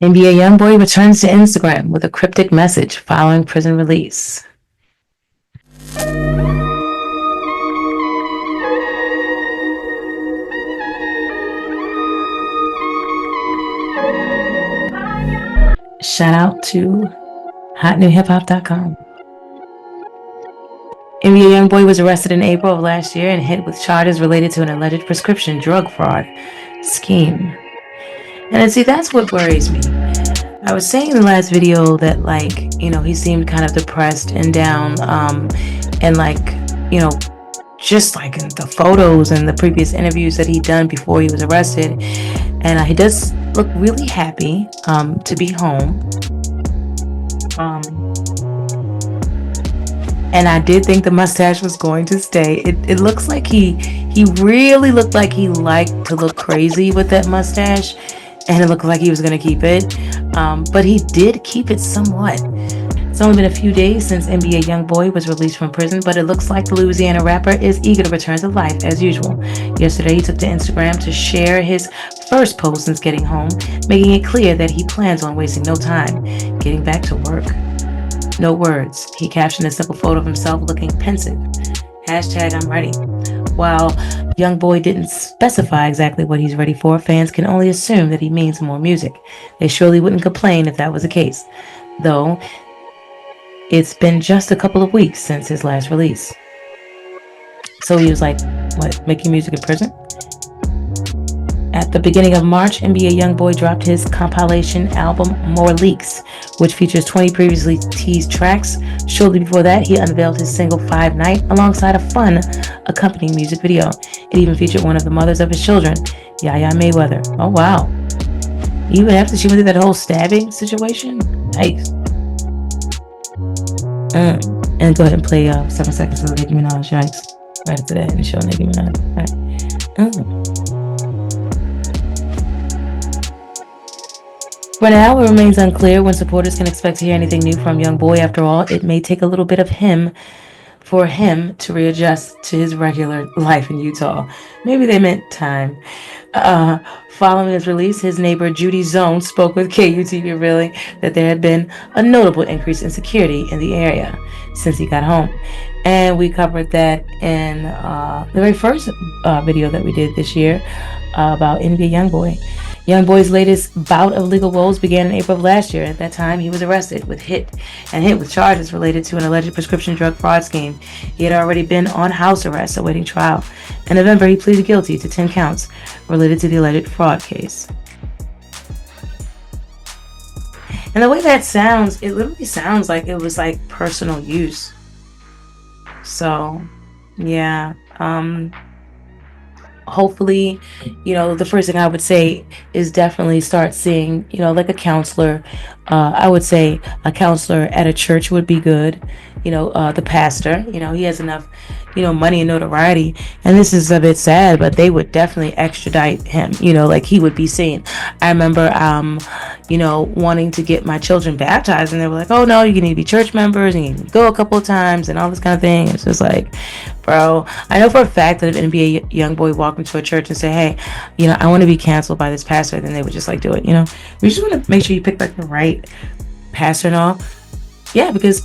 NBA Youngboy returns to Instagram with a cryptic message following prison release. Shout out to hotnewhiphop.com. NBA Youngboy was arrested in April of last year and hit with charges related to an alleged prescription drug fraud scheme. And see, that's what worries me. I was saying in the last video that, like, he seemed kind of depressed and down, and just like in the photos and the previous interviews that he'd done before he was arrested, and he does look really happy to be home. And I did think the mustache was going to stay. It looks like he really looked like he liked to look crazy with that mustache, and it looked like he was going to keep it. But he did keep it somewhat. It's only been a few days since NBA Youngboy was released from prison, but it looks like the Louisiana rapper is eager to return to life as usual. Yesterday, he took to Instagram to share his first post since getting home, making it clear that he plans on wasting no time getting back to work. No words. He captioned a simple photo of himself looking pensive. Hashtag I'm ready. While Youngboy didn't specify exactly what he's ready for, fans can only assume that he means more music. They surely wouldn't complain if that was the case, though it's been just a couple of weeks since his last release. So he was like, what, making music in prison? At the beginning of March, NBA Youngboy dropped his compilation album More Leaks, which features 20 previously teased tracks. Shortly before that, he unveiled his single 5 Night alongside a fun accompanying music video. It even featured one of the mothers of his children, Yaya Mayweather. Oh wow. Even after she went through that whole stabbing situation? Nice. And go ahead and play 7 seconds of Nicki Minaj. Yikes. Right after that, and show Nicki Minaj. Right. For now, it remains unclear when supporters can expect to hear anything new from Youngboy. After all, it may take a little bit of him for him to readjust to his regular life in Utah. Maybe they meant time. Following his release, his neighbor Judy Zone spoke with KUTV, revealing that there had been a notable increase in security in the area since he got home. And we covered that in the very first video that we did this year about NBA Youngboy. Youngboy's latest bout of legal woes began in April of last year. At that time, he was arrested hit with charges related to an alleged prescription drug fraud scheme. He had already been on house arrest awaiting trial. In November, he pleaded guilty to 10 counts related to the alleged fraud case. And the way that sounds, it literally sounds like it was like personal use. So, yeah. Hopefully, the first thing I would say is definitely start seeing, like a counselor. I would say a counselor at a church would be good. The pastor, he has enough, money and notoriety. And this is a bit sad, but they would definitely extradite him, like he would be seen. I remember, wanting to get my children baptized, and they were like, oh no, you need to be church members and you need to go a couple of times and all this kind of thing. It's just like, bro, I know for a fact that if an NBA Youngboy walked into a church and say, hey, I want to be canceled by this pastor, then they would just like do it. We just want to make sure you pick like the right pastor and all. Yeah, because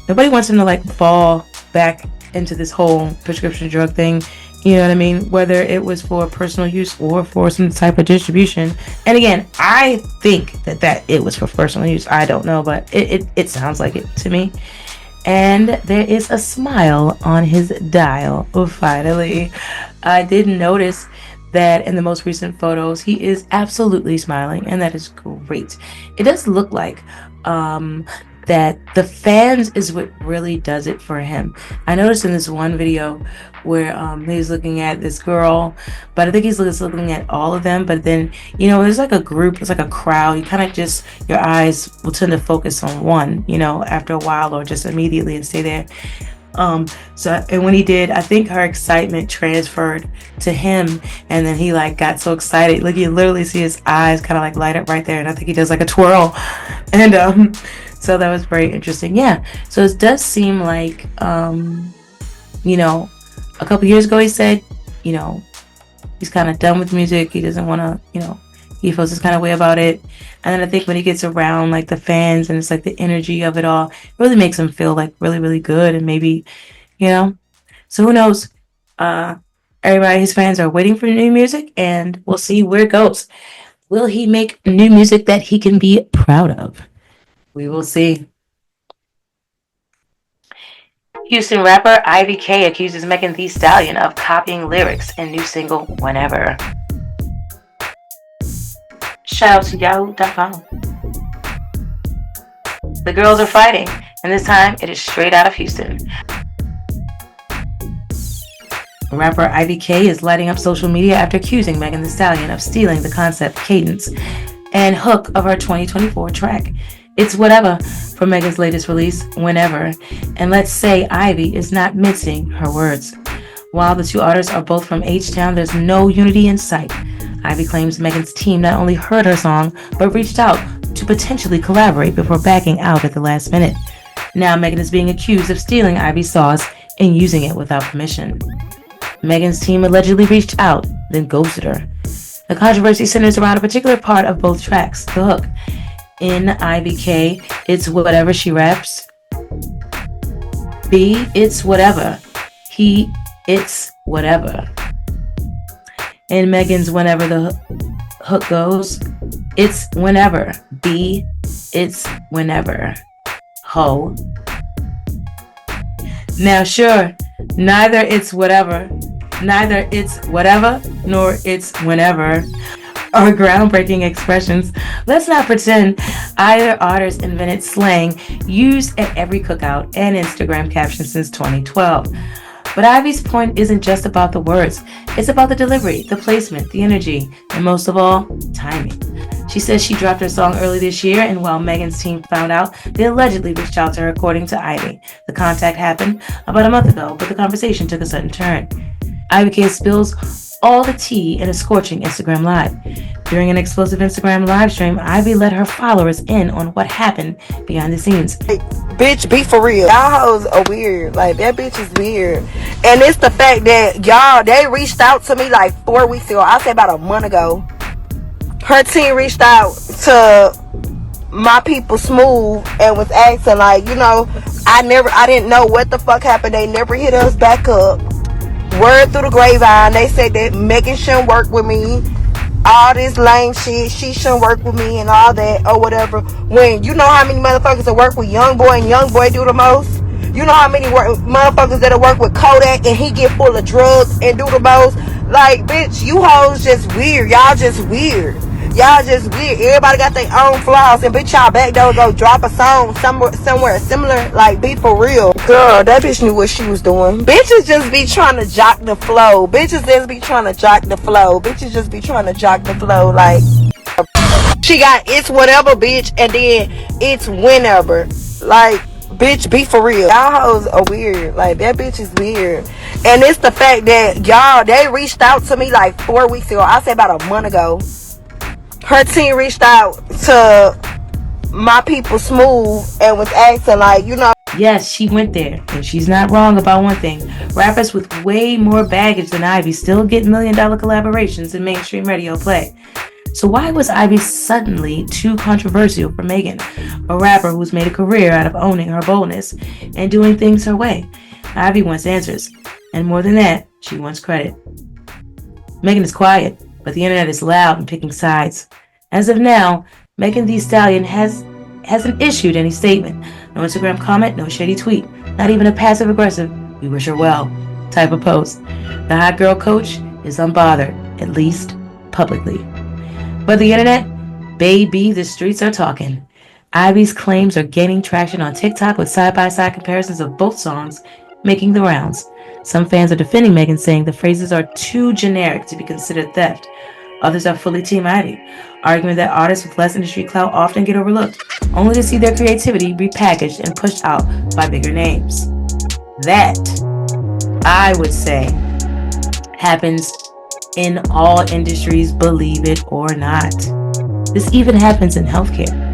nobody wants him to like fall back into this whole prescription drug thing. You know what I mean? Whether it was for personal use or for some type of distribution. And again, I think that it was for personal use. I don't know, but it sounds like it to me. And there is a smile on his dial. Finally, I did notice that in the most recent photos, he is absolutely smiling, and that is great. It does look like that the fans is what really does it for him. I noticed in this one video where he's looking at this girl, but I think he's looking at all of them, but then there's like a group, it's like a crowd. You kind of just, your eyes will tend to focus on one after a while, or just immediately, and stay there. And when he did, I think her excitement transferred to him, and then he like got so excited, like you literally see his eyes kind of like light up right there, and I think he does like a twirl, and so that was very interesting. Yeah, so it does seem like a couple years ago he said he's kind of done with music. He doesn't want to He feels this kind of way about it. And then I think when he gets around like the fans and it's like the energy of it all, it really makes him feel like really, really good. And maybe, you know, so who knows? Everybody, his fans are waiting for new music, and we'll see where it goes. Will he make new music that he can be proud of? We will see. Houston rapper Ivy K accuses Megan Thee Stallion of copying lyrics in new single Whenever. Shout out to yahoo.com. The girls are fighting, and this time it is straight out of Houston. Rapper Ivy K is lighting up social media after accusing Megan Thee Stallion of stealing the concept, cadence, and hook of her 2024 track. It's Whateva from Megan's latest release, Whenever, and let's say Ivy is not mincing her words. While the two artists are both from H-Town, there's no unity in sight. Ivy claims Megan's team not only heard her song, but reached out to potentially collaborate before backing out at the last minute. Now Megan is being accused of stealing Ivy's sauce and using it without permission. Megan's team allegedly reached out, then ghosted her. The controversy centers around a particular part of both tracks, the hook. In Ivy K, it's whatever she raps. B, it's whatever. He, it's whatever. In Megan's Whenever the hook goes, it's whenever. B, it's whenever. Ho. Now sure, neither it's whatever, nor it's whenever are groundbreaking expressions. Let's not pretend either artist invented slang used at every cookout and Instagram caption since 2012. But Ivy's point isn't just about the words. It's about the delivery, the placement, the energy, and most of all, timing. She says she dropped her song early this year, and while Megan's team found out, they allegedly reached out to her, according to Ivy. The contact happened about a month ago, but the conversation took a sudden turn. Ivy K spills all the tea in a scorching Instagram Live. During an explosive Instagram live stream, Ivy let her followers in on what happened behind the scenes. Like, bitch, be for real. Y'all hoes are weird. Like, that bitch is weird. And it's the fact that y'all, they reached out to me like 4 weeks ago. I say about a month ago. Her team reached out to my people Smooth and was asking, like, you know, I didn't know what the fuck happened. They never hit us back up. Word through the grapevine, they said that Megan shouldn't work with me. All this lame shit, she shouldn't work with me and all that or whatever. When you know how many motherfuckers that work with Youngboy and Youngboy do the most? You know how many motherfuckers that work with Kodak and he get full of drugs and do the most? Like, bitch, you hoes just weird. Y'all just weird. Y'all just weird. Everybody got their own flaws, and bitch, y'all back there go drop a song somewhere similar. Like, be for real. Girl, that bitch knew what she was doing. Bitches just be trying to jock the flow. Bitches just be trying to jock the flow. Bitches just be trying to jock the flow. Like, she got it's whatever, bitch, and then it's whenever. Like, bitch, be for real. Y'all hoes are weird. Like, that bitch is weird. And it's the fact that y'all, they reached out to me like 4 weeks ago. I say about a month ago. Her team reached out to my people Smooth and was asking, like, you know. Yes, she went there, and she's not wrong about one thing. Rappers with way more baggage than Ivy still get $1 million collaborations in mainstream radio play. So why was Ivy suddenly too controversial for Megan, a rapper who's made a career out of owning her boldness and doing things her way? Ivy wants answers, and more than that, she wants credit. Megan is quiet, but the internet is loud and picking sides. As of now, Megan Thee Stallion hasn't issued any statement. No Instagram comment, no shady tweet, not even a passive-aggressive, we wish her well, type of post. The hot girl coach is unbothered, at least publicly. But the internet, baby, the streets are talking. Ivy's claims are gaining traction on TikTok with side-by-side comparisons of both songs making the rounds. Some fans are defending Megan, saying the phrases are too generic to be considered theft. Others are fully Team Ivy, arguing that artists with less industry clout often get overlooked, only to see their creativity repackaged and pushed out by bigger names. That, I would say, happens in all industries, believe it or not. This even happens in healthcare.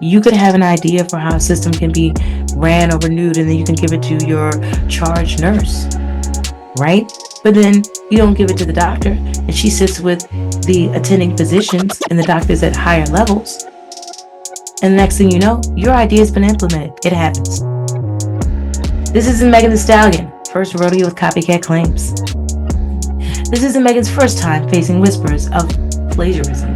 You could have an idea for how a system can be ran or renewed, and then you can give it to your charge nurse, right? But then you don't give it to the doctor, and she sits with the attending physicians and the doctors at higher levels. And the next thing you know, your idea has been implemented. It happens. This isn't Megan Thee Stallion, first rodeo with copycat claims. This isn't Megan's first time facing whispers of plagiarism.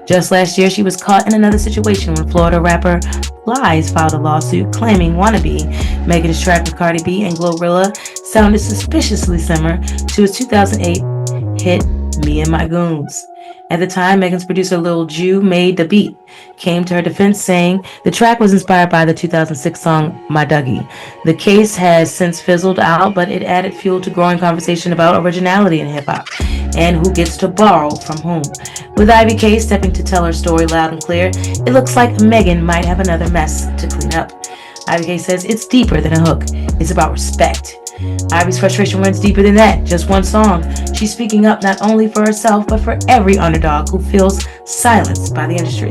Just last year, she was caught in another situation when Florida rapper Lies filed a lawsuit claiming Wannabe, Megan's track with Cardi B and Glorilla, sounded suspiciously similar to his 2008 hit Me and My Goons. At the time, Megan's producer Lil Ju made the beat, came to her defense saying the track was inspired by the 2006 song My Dougie. The case has since fizzled out, but it added fuel to growing conversation about originality in hip-hop and who gets to borrow from whom. With Ivy K stepping to tell her story loud and clear, it looks like Megan might have another mess to clean up. Ivy K says it's deeper than a hook. It's about respect. Ivy's frustration runs deeper than that. Just one song. She's speaking up not only for herself, but for every underdog who feels silenced by the industry.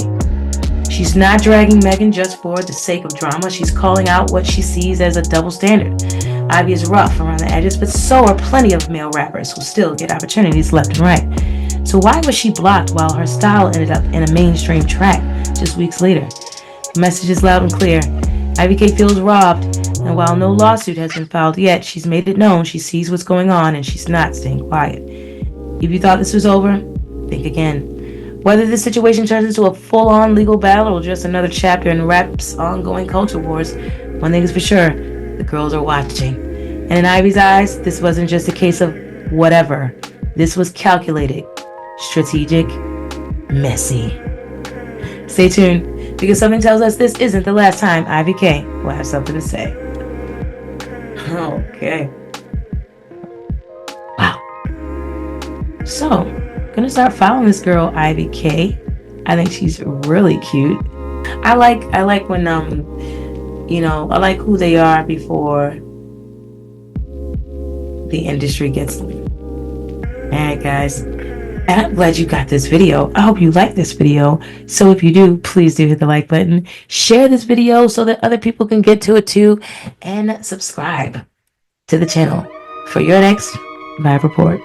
She's not dragging Megan just for the sake of drama. She's calling out what she sees as a double standard. Ivy is rough around the edges, but so are plenty of male rappers who still get opportunities left and right. So why was she blocked while her style ended up in a mainstream track just weeks later? The message is loud and clear. Ivy K feels robbed. And while no lawsuit has been filed yet, she's made it known she sees what's going on and she's not staying quiet. If you thought this was over, think again. Whether this situation turns into a full-on legal battle or just another chapter in rap's ongoing culture wars, one thing is for sure, the girls are watching. And in Ivy's eyes, this wasn't just a case of whatever. This was calculated, strategic, messy. Stay tuned, because something tells us this isn't the last time Ivy K will have something to say. Okay. Wow. So, gonna start following this girl Ivy K. I think she's really cute. I like when I like who they are before the industry gets them. Alright guys. And I'm glad you got this video. I hope you like this video. So if you do, please do hit the like button. Share this video so that other people can get to it too. And subscribe to the channel for your next Vibe Report.